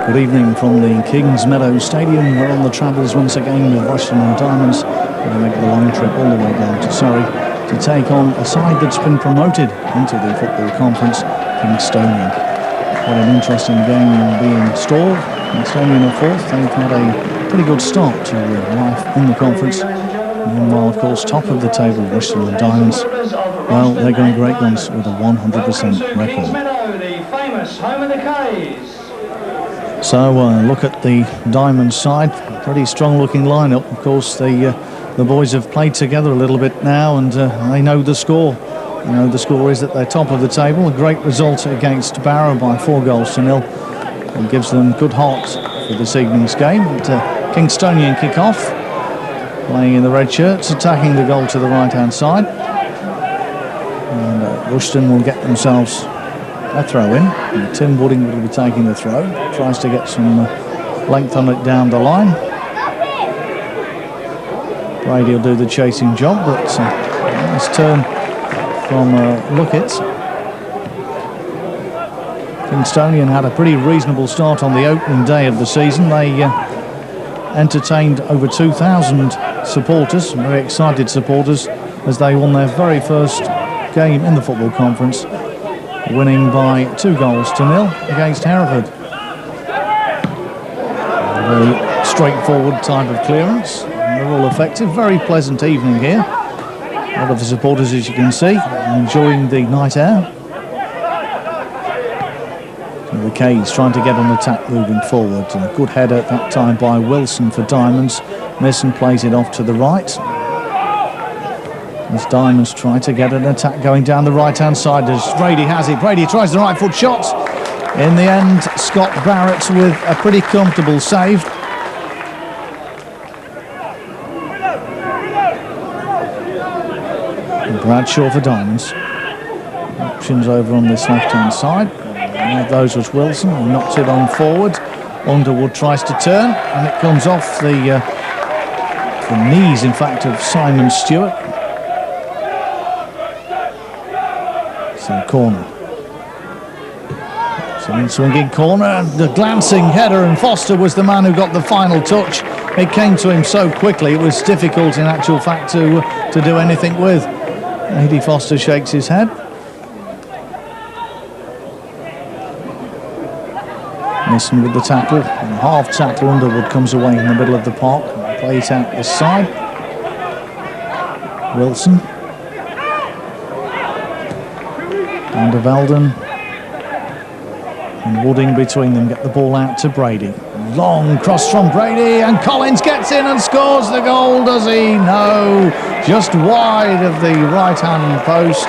Good evening from the Kings Meadow Stadium. We're on the travels once again with Rushden Diamonds. We'll make the long trip all the way down to Surrey to take on a side that's been promoted into the football conference, Kingstonian. What an interesting game will be in store. Kingstonian are fourth. They've had a pretty good start to life in the conference. Meanwhile, of course, top of the table, Rushden Diamonds. Well, they're going great guns with a 100% record. So look at the Diamond side, pretty strong looking lineup. Of course the boys have played together a little bit now, and they know the score. You know, the score is at the top of the table. A great result against Barrow by 4-0. It gives them good heart for this evening's game. Kingstonian kick off, playing in the red shirts, attacking the goal to the right hand side, and Rushden will get themselves a throw in. And Tim Wooding will be taking the throw. Tries to get some length on it down the line. Brady will do the chasing job, but nice turn from Lookett. Kingstonian had a pretty reasonable start on the opening day of the season. They entertained over 2,000 supporters, very excited supporters, as they won their very first game in the football conference, winning by 2-0 against Hereford. A very straightforward type of clearance. They're all effective. Very pleasant evening here. A lot of the supporters, as you can see, enjoying the night air. And the K's trying to get an attack moving forward. A good header at that time by Wilson for Diamonds. Mason plays it off to the right. As Diamonds try to get an attack going down the right-hand side, as Brady has it. Brady tries the right foot shot. In the end, Scott Barrett with a pretty comfortable save. And Bradshaw for Diamonds. Options over on this left-hand side. One of those was Wilson, who knocks it on forward. Underwood tries to turn, and it comes off the knees, in fact, of Simon Stewart. Corner. So in swinging corner, the glancing header, and Foster was the man who got the final touch. It came to him so quickly, it was difficult in actual fact to do anything with. Adrian Foster shakes his head. Mason with the tackle, and half tackle. Underwood comes away in the middle of the park, plays out this side. Wilson. And Velden and Wooding between them get the ball out to Brady. Long cross from Brady, and Collins gets in and scores the goal, does he? No, just wide of the right-hand post,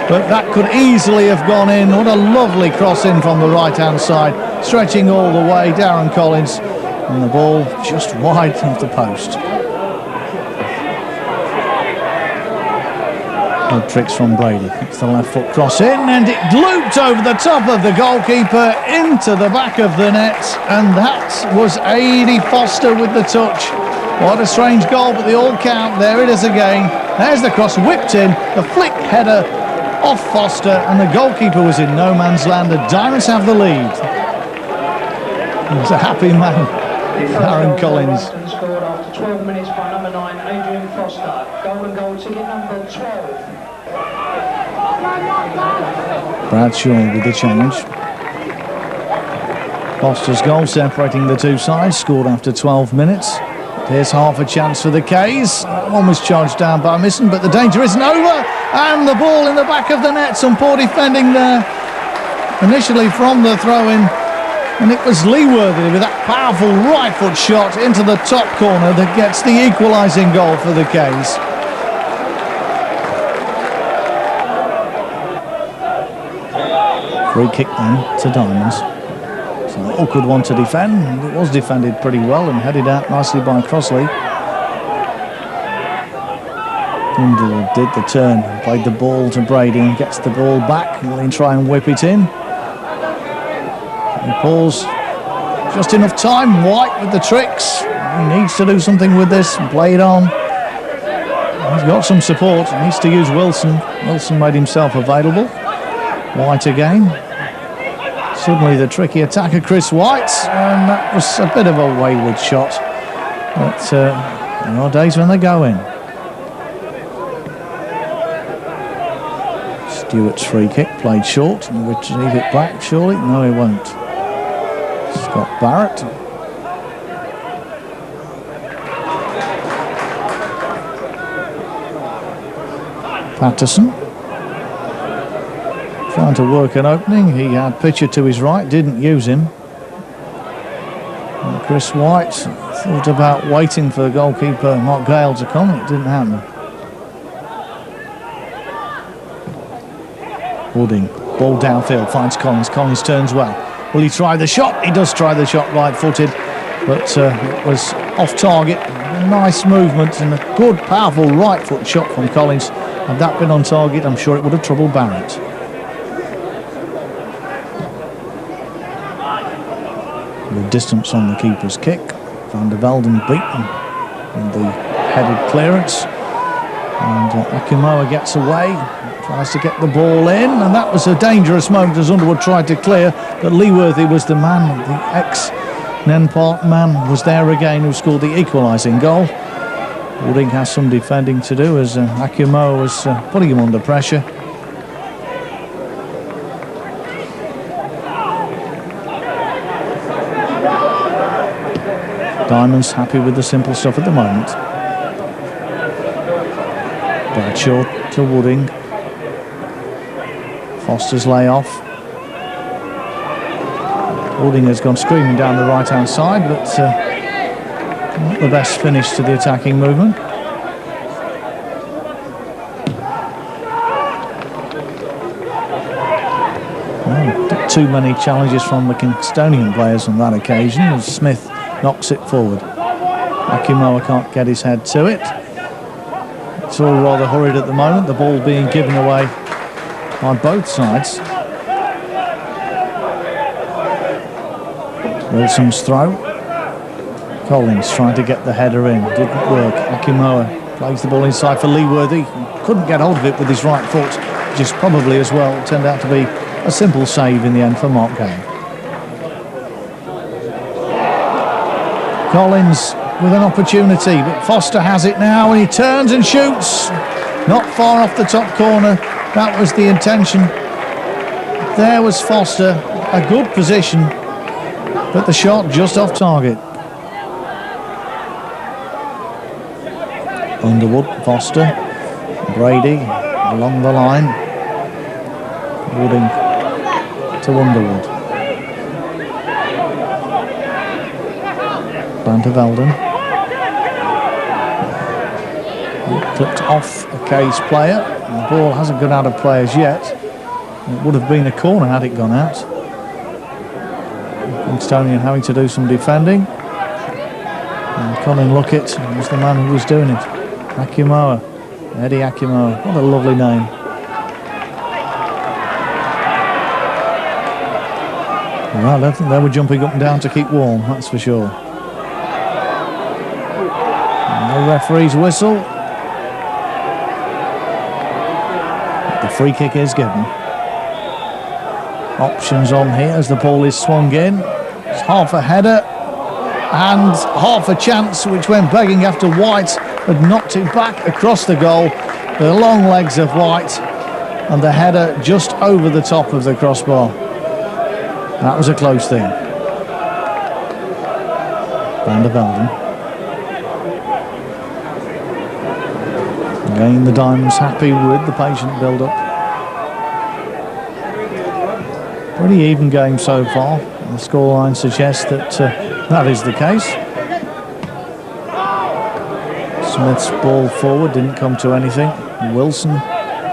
but that could easily have gone in. What a lovely cross in from the right-hand side, stretching all the way, Darren Collins, and the ball just wide of the post. Good tricks from Brady. It's the left foot cross in, and it looped over the top of the goalkeeper into the back of the net, and that was Adrian Foster with the touch. What a strange goal, but they all count. There it is again. There's the cross whipped in, the flick header off Foster, and the goalkeeper was in no man's land. The Diamonds have the lead. He's a happy man, Darren Collins. Scored after 12 minutes by number 9, Adrian Foster. Golden goal ticket number 12. Bradshaw with the challenge. Foster's goal separating the two sides, scored after 12 minutes. Here's half a chance for the K's. That one was charged down by Mason, but the danger isn't over. And the ball in the back of the net. Some poor defending there. Initially from the throw-in. And it was Leeworthy with that powerful right foot shot into the top corner that gets the equalising goal for the K's. Free kick then to Diamonds. It's an awkward one to defend. It was defended pretty well and headed out nicely by Crossley. Underwood did the turn, played the ball to Brady and gets the ball back. Will he try and whip it in? He pulls just enough time. White with the tricks. He needs to do something with this and play it on. He's got some support. He needs to use Wilson. Wilson made himself available. White again. Suddenly the tricky attacker, Chris White, and that was a bit of a wayward shot. But there are days when they go in. Stewart's free kick played short, and retrieve it back, surely? No, he won't. Scott Barrett. Patterson. Trying to work an opening. He had Pitcher to his right, didn't use him. And Chris White thought about waiting for the goalkeeper, Mark Gale, to come. It didn't happen. Wooding, ball downfield, finds Collins. Collins turns well. Will he try the shot? He does try the shot right-footed, but it was off target. A nice movement and a good, powerful right-foot shot from Collins. Had that been on target, I'm sure it would have troubled Barrett. The distance on the keeper's kick. Van der Velden beaten in the headed clearance. And Akimoa gets away, tries to get the ball in, and that was a dangerous moment as Underwood tried to clear, but Leeworthy was the man, the ex-Nenpark man was there again, who scored the equalising goal. Wooding has some defending to do as Akimoa was putting him under pressure. Diamonds happy with the simple stuff at the moment. Bradshaw to Wooding. Foster's layoff. Wooding has gone screaming down the right-hand side, but not the best finish to the attacking movement. Well, too many challenges from the Kingstonian players on that occasion as Smith knocks it forward. Akimoa can't get his head to it. It's all rather hurried at the moment, the ball being given away by both sides. Wilson's throw. Collins trying to get the header in, didn't work. Akimoa plays the ball inside for Leeworthy. Couldn't get hold of it with his right foot, just probably as well turned out to be a simple save in the end for Mark Gale. Collins with an opportunity, but Foster has it now and he turns and shoots. Not far off the top corner, that was the intention. There was Foster, a good position, but the shot just off target. Underwood, Foster, Brady along the line. Wooding to Underwood. Van der Velden. Clipped off a K's player. The ball hasn't gone out of play as yet. It would have been a corner had it gone out. Kingstonian having to do some defending. And Colin Luckett was the man who was doing it. Akimoa, Eddie Akimoa, what a lovely name. Well, I don't think they were jumping up and down to keep warm, that's for sure. And the referee's whistle. The free kick is given. Options on here as the ball is swung in. It's half a header and half a chance, which went begging after White had knocked it back across the goal. The long legs of White and the header just over the top of the crossbar. That was a close thing. Van der Velden. Again, the Diamonds happy with the patient build-up. Pretty even game so far. The scoreline suggests that that is the case. Smith's ball forward didn't come to anything. Wilson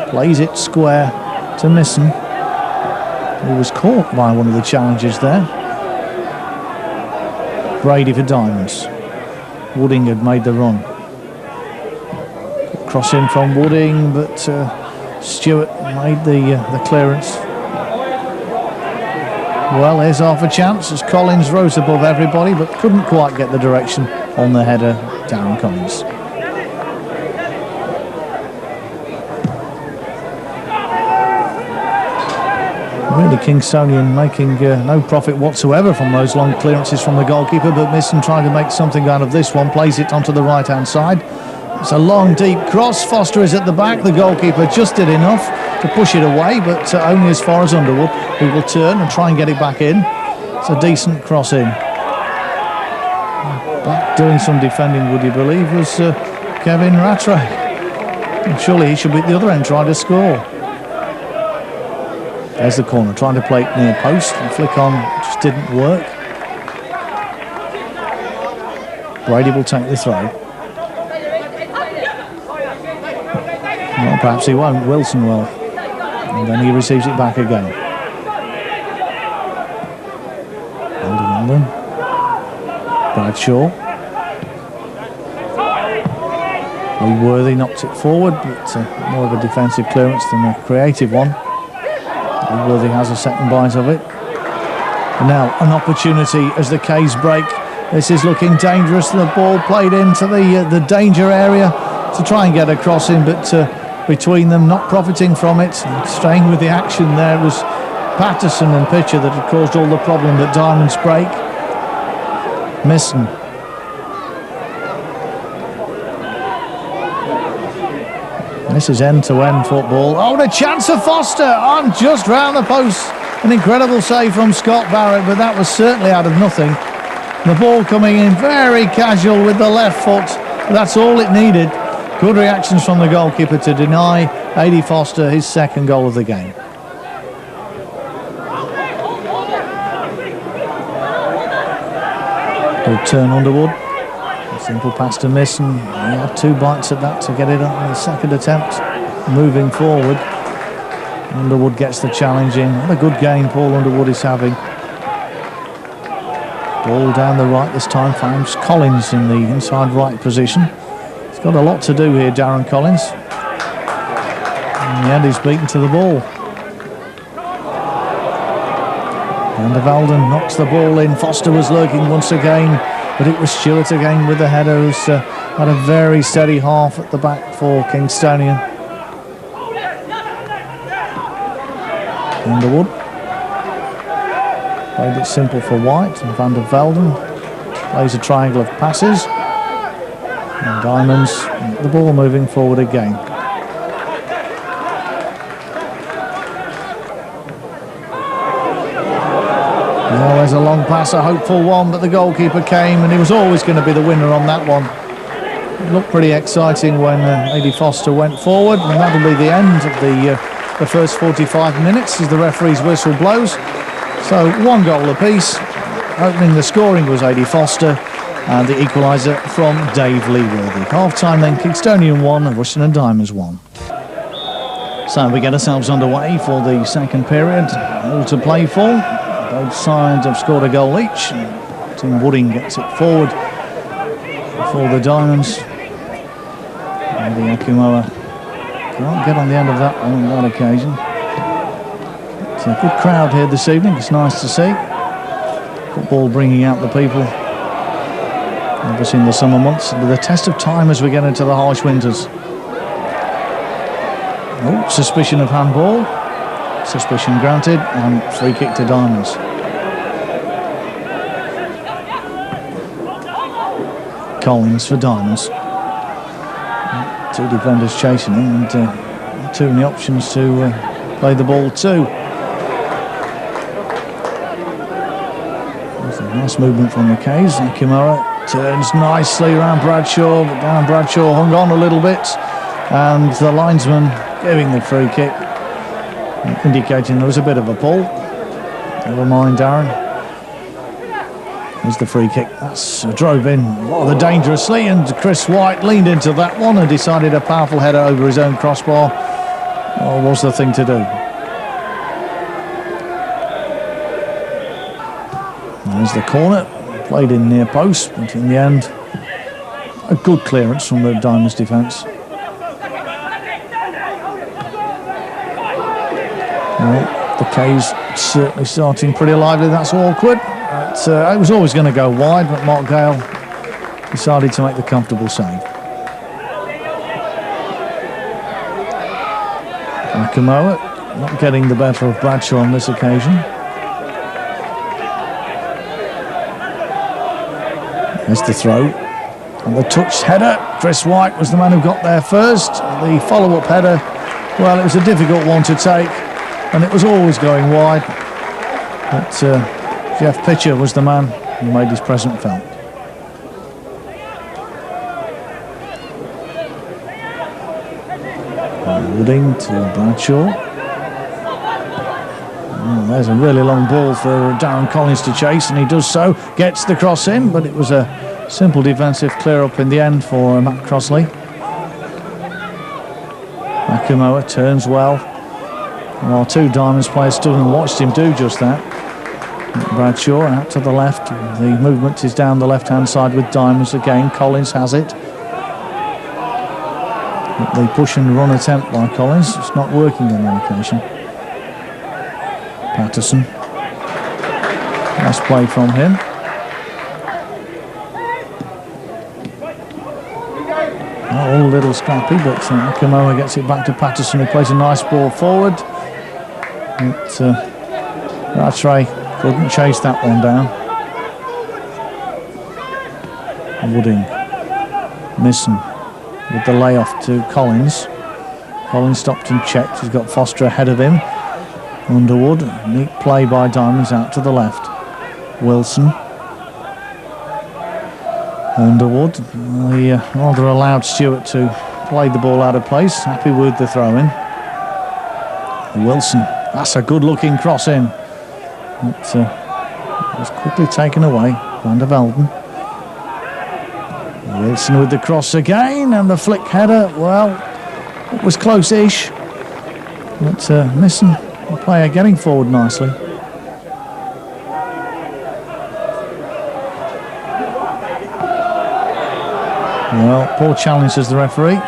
plays it square to Nissen. He was caught by one of the challengers there. Brady for Diamonds. Wooding had made the run. Cross in from Wooding, but Stewart made the clearance. Well, here's half a chance as Collins rose above everybody, but couldn't quite get the direction on the header. Darren Collins. Really, Kingstonian making no profit whatsoever from those long clearances from the goalkeeper, but Misson trying to make something out of this one, plays it onto the right-hand side. It's a long, deep cross. Foster is at the back. The goalkeeper just did enough to push it away, but only as far as Underwood, who will turn and try and get it back in. It's a decent cross in. But doing some defending, would you believe, was Kevin Rattray. And surely he should be at the other end trying to score. There's the corner, trying to play it near post, and flick on just didn't work. Brady will take the throw. Well, perhaps he won't. Wilson will. And then he receives it back again. London. Bradshaw. Worthy knocks it forward, but more of a defensive clearance than a creative one. Worthy has a second bite of it. And now an opportunity as the K's break. This is looking dangerous. The ball played into the danger area to try and get a cross in, but between them not profiting from it, staying with the action there. It was Patterson and Pitcher that had caused all the problem, but Diamonds break. Misson. This is end-to-end football. Oh, and a chance for Foster on just round the post. An incredible save from Scott Barrett, but that was certainly out of nothing. The ball coming in very casual with the left foot. That's all it needed. Good reactions from the goalkeeper to deny Adrian Foster his second goal of the game. Good turn Underwood. Simple pass to Misson. He had two bites at that to get it on the second attempt. Moving forward. Underwood gets the challenge in. What a good game Paul Underwood is having. Ball down the right this time, finds Collins in the inside right position. He's got a lot to do here, Darren Collins. In the end, he's beaten to the ball. Van der Velden knocks the ball in. Foster was lurking once again, but it was Stewart again with the header, who's had a very steady half at the back for Kingstonian. Underwood. Played it simple for White, and Van der Velden plays a triangle of passes. And Diamonds, the ball moving forward again. Well, there's a long pass, a hopeful one, but the goalkeeper came, and he was always going to be the winner on that one. It looked pretty exciting when Adrian Foster went forward, and that'll be the end of the first 45 minutes as the referee's whistle blows. So 1 goal apiece. Opening the scoring was Adrian Foster, and the equaliser from Dave Leeworthy. Half-time then, Kingstonian 1 and Rushden Diamonds 1. So we get ourselves underway for the second period. All to play for. Both sides have scored a goal each. Tim Wooding gets it forward for the Diamonds. And the Akumoa can't get on the end of that one on that occasion. It's a good crowd here this evening. It's nice to see. Football bringing out the people. Obviously in the summer months, with a test of time as we get into the harsh winters. Oh, suspicion of handball. Suspicion granted, and free kick to Diamonds. Collins for Diamonds. 2 defenders chasing him, and too many options to play the ball to. There's a nice movement from the K's. Kimura turns nicely around Bradshaw, but down Bradshaw hung on a little bit, and the linesman giving the free kick, indicating there was a bit of a pull. Never mind, Darren. There's the free kick. That's drove in rather dangerously, and Chris White leaned into that one and decided a powerful header over his own crossbar was the thing to do. There's the corner, played in near post, but in the end, a good clearance from the Diamonds defence. Well, the K's certainly starting pretty lively. That's awkward. It was always going to go wide, but Mark Gale decided to make the comfortable save. Akumoa not getting the better of Bradshaw on this occasion. There's the throw. And the touch header. Chris White was the man who got there first. The follow-up header, well, it was a difficult one to take, and it was always going wide. But Jeff Pitcher was the man who made his presence felt. Wooding to Bradshaw. There's a really long ball for Darren Collins to chase, and he does so. Gets the cross in, but it was a simple defensive clear-up in the end for Matt Crossley. Nakumoa turns well, while two Diamonds players stood and watched him do just that. Bradshaw out to the left. The movement is down the left-hand side with Diamonds again. Collins has it. The push and run attempt by Collins, it's not working on the occasion. Patterson. Nice play from him. Not all a little scrappy, but Kamoa gets it back to Patterson, who plays a nice ball forward. But Rattray couldn't chase that one down. Wooding. Missing with the layoff to Collins. Collins stopped and checked. He's got Foster ahead of him. Underwood. Neat play by Diamonds out to the left. Wilson. Underwood, he rather allowed Stewart to play the ball out of place. Happy with the throw-in. Wilson, that's a good-looking cross-in. It was quickly taken away. Van der Velden. Wilson with the cross again, and the flick header. Well, it was close-ish, but missing the player getting forward nicely. Well, poor challenge, says the referee.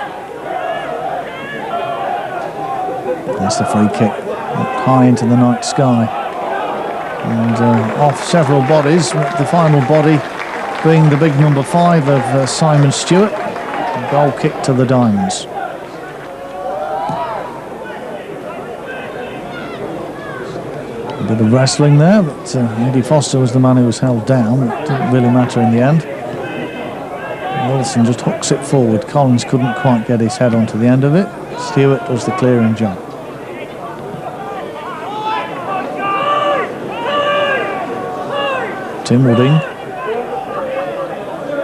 That's the free kick, up high into the night sky. And off several bodies, with the final body being the big number 5 of Simon Stewart. A goal kick to the Diamonds. A bit of wrestling there, but Eddie Foster was the man who was held down. It didn't really matter in the end. Wilson just hooks it forward. Collins couldn't quite get his head onto the end of it. Stewart does the clearing job. Tim Wooding.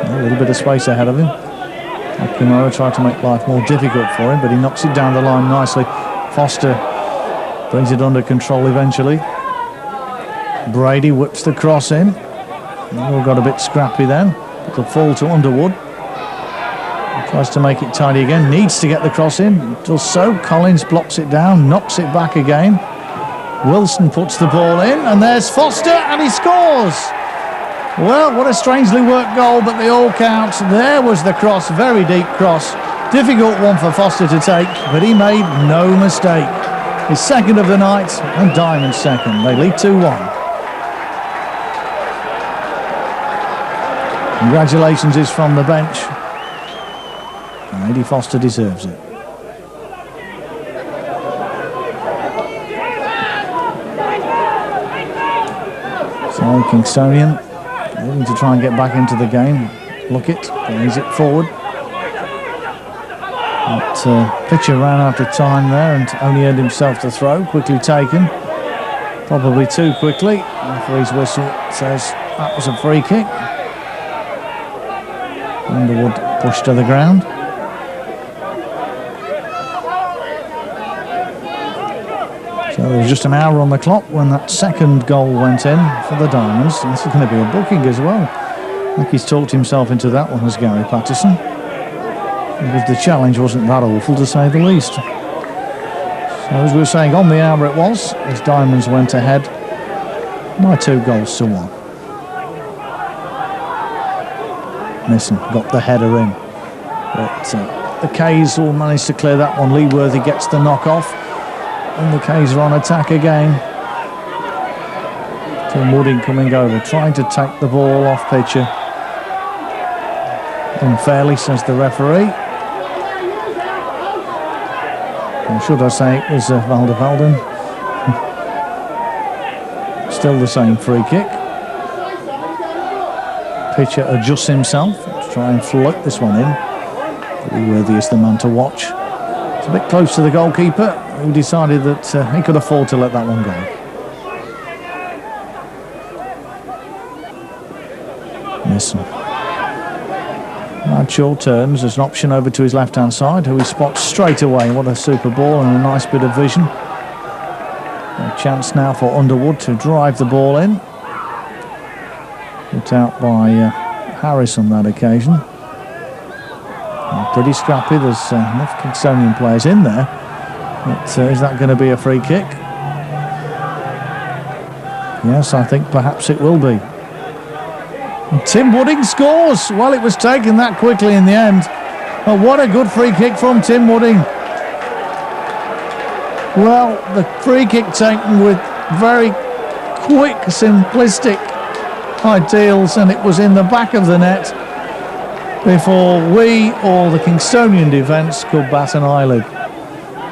A little bit of space ahead of him. Kimura tried to make life more difficult for him, but he knocks it down the line nicely. Foster brings it under control eventually. Brady whips the cross in. All got a bit scrappy then. It'll fall to Underwood. Tries to make it tidy again, needs to get the cross in, does so. Collins blocks it down, knocks it back again. Wilson puts the ball in, and there's Foster, and he scores. Well, what a strangely worked goal, but they all count. There was the cross, very deep cross. Difficult one for Foster to take, but he made no mistake. His second of the night, and Diamond's second. They lead 2-1. Congratulations is from the bench. Eddie Foster deserves it. So Kingstonian looking to try and get back into the game. Lookett plays it forward. But Pitcher ran out of time there and only earned himself the throw. Quickly taken. Probably too quickly. Referee's whistle says that was a free kick. Underwood pushed to the ground. So there was just an hour on the clock when that second goal went in for the Diamonds. And this is going to be a booking as well. I think he's talked himself into that one, as Gary Patterson. Because the challenge wasn't that awful, to say the least. So as we were saying, on the hour it was, as Diamonds went ahead by 2-1. Missing, got the header in. But the K's all managed to clear that one. Leeworthy gets the knock-off. And the K's are on attack again. Tim Wooding coming over, trying to take the ball off Pitcher. Unfairly, says the referee. Or should I say it was Van der Velden. Still the same free kick. Pitcher adjusts himself to try and float this one in. Pretty worthy is the man to watch. It's a bit close to the goalkeeper, who decided that he could afford to let that one go. Listen. Bradshaw turns as an option over to his left-hand side, who he spots straight away. What a super ball and a nice bit of vision. A chance now for Underwood to drive the ball in. Put out by Harris on that occasion. Pretty scrappy. There's enough Kingstonian players in there. But is that going to be a free kick? Yes, I think perhaps it will be. And Tim Wooding scores. Well, it was taken that quickly in the end. Oh, what a good free kick from Tim Wooding. Well, the free kick taken with very quick, simplistic ideals, and it was in the back of the net before we or the Kingstonian defence could bat an eyelid.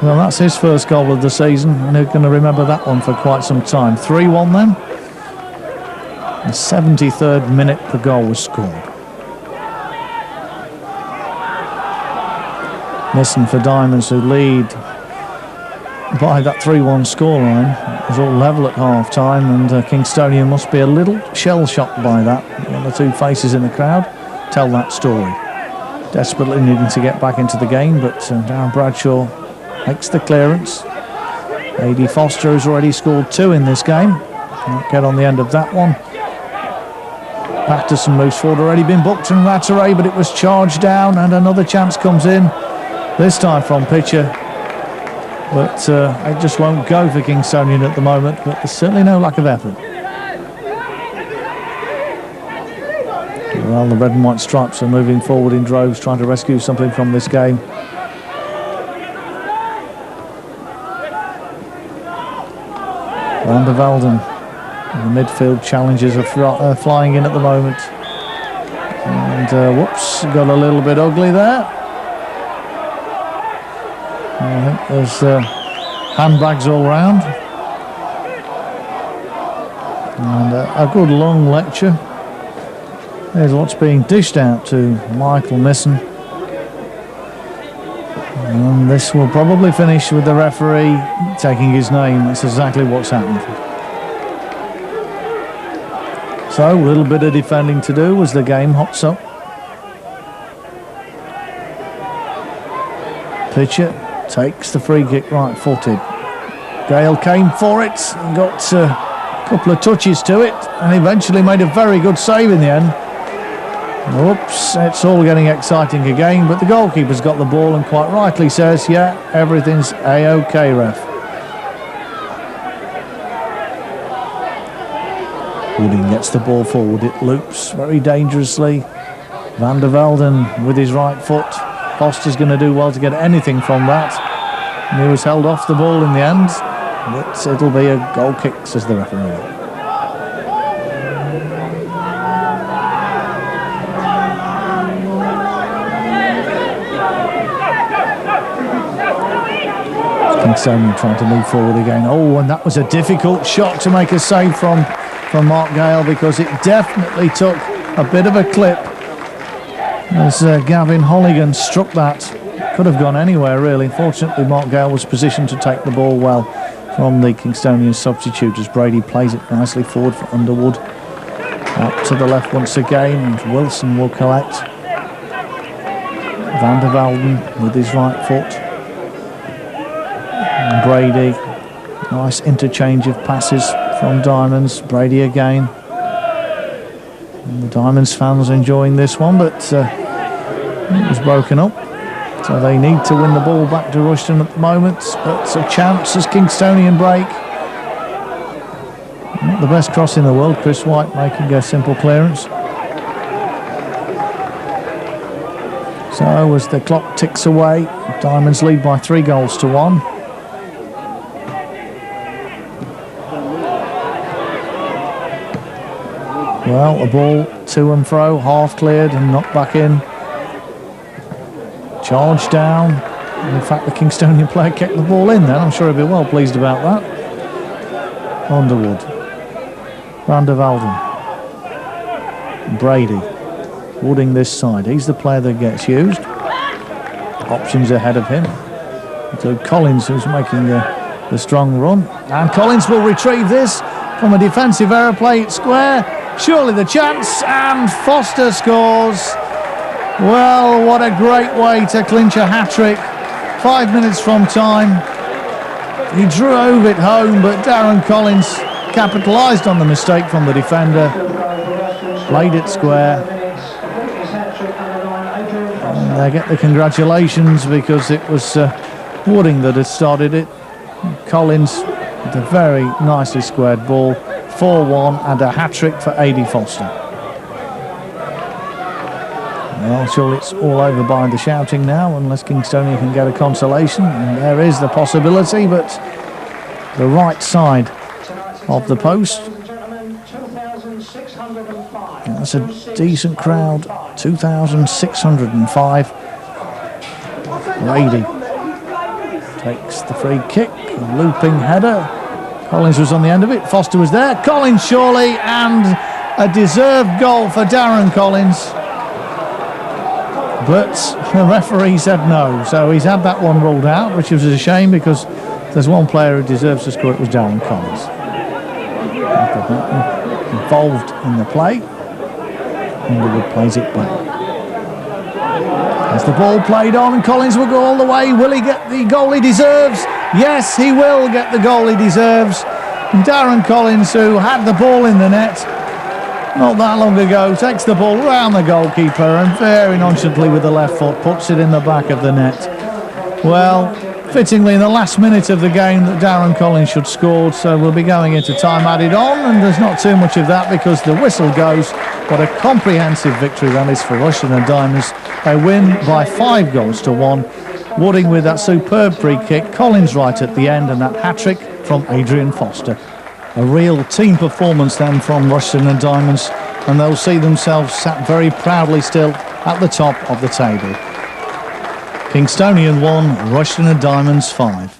Well, that's his first goal of the season, and he's going to remember that one for quite some time. 3-1 then. The 73rd minute the goal was scored. Listen for Diamonds, who lead by that 3-1 scoreline. It was all level at half-time, and Kingstonian must be a little shell-shocked by that. One or two faces in the crowd tell that story. Desperately needing to get back into the game, but Darren Bradshaw makes the clearance. Adrian Foster has already scored 2 in this game. Can't get on the end of that one. Patterson moves forward, already been booked from Rattray, but it was charged down, and another chance comes in, this time from Pitcher. But it just won't go for Kingstonian at the moment, but there's certainly no lack of effort. Well, the red and white stripes are moving forward in droves, trying to rescue something from this game. Van der Velden. The midfield challenges are flying in at the moment. And whoops, got a little bit ugly there. I think there's handbags all round. And a good long lecture. There's what's being dished out to Michael Misson. And this will probably finish with the referee taking his name. That's exactly what's happened. So, a little bit of defending to do as the game hots up. Pitcher takes the free kick right-footed. Gale came for it and got a couple of touches to it, and eventually made a very good save in the end. Whoops, it's all getting exciting again, but the goalkeeper's got the ball and quite rightly says, yeah, everything's A-OK, ref. Wooding gets the ball forward, it loops very dangerously. Van der Velden with his right foot. Foster's going to do well to get anything from that. And he was held off the ball in the end, but it'll be a goal kick, says the referee. Kingstonian trying to move forward again. Oh, and that was a difficult shot to make a save from Mark Gale, because it definitely took a bit of a clip as Gavin Holligan struck that. Could have gone anywhere really. Fortunately, Mark Gale was positioned to take the ball well from the Kingstonian substitute as Brady plays it nicely forward for Underwood. Up to the left once again, and Wilson will collect. Van der Velden with his right foot. And Brady, nice interchange of passes from Diamonds. Brady again. And the Diamonds fans enjoying this one, but it was broken up. So they need to win the ball back to Rushden at the moment. But a chance as Kingstonian break. Not the best cross in the world. Chris White making a simple clearance. So as the clock ticks away, Diamonds lead by 3-1. Well, a ball to and fro, half cleared and knocked back in. Charged down. In fact, the Kingstonian player kept the ball in then. I'm sure he'll be well pleased about that. Underwood. Van der Velden. Brady wooding this side. He's the player that gets used. Options ahead of him. So Collins, who's making the strong run. And Collins will retrieve this from a defensive error, play it square. Surely the chance, and Foster scores. Well, what a great way to clinch a hat-trick. 5 minutes from time. He drove it home, but Darren Collins capitalised on the mistake from the defender. Played it square. And they get the congratulations because it was Wooding that had started it. Collins with a very nicely squared ball. 4-1 and a hat-trick for Adrian Foster. Well, surely it's all over by the shouting now, unless Kingstonian can get a consolation. And there is the possibility, but the right side of the post. That's a decent crowd, 2,605. Brady takes the free kick, looping header. Collins was on the end of it, Foster was there. Collins surely, and a deserved goal for Darren Collins. But the referee said no, so he's had that one ruled out, which was a shame because there's one player who deserves to score, it was Darren Collins. Involved in the play. Underwood plays it back. As the ball played on, and Collins will go all the way. Will he get the goal he deserves? Yes, he will get the goal he deserves. And Darren Collins, who had the ball in the net not that long ago, takes the ball round the goalkeeper and very nonchalantly with the left foot puts it in the back of the net. Well, fittingly in the last minute of the game that Darren Collins should score, so we'll be going into time added on, and there's not too much of that because the whistle goes. What a comprehensive victory that is for Rushden Diamonds. They win by 5-1. Wooding with that superb free kick, Collins right at the end, and that hat-trick from Adrian Foster. A real team performance then from Rushden Diamonds, and they'll see themselves sat very proudly still at the top of the table. Kingstonian 1, Rushden Diamonds 5.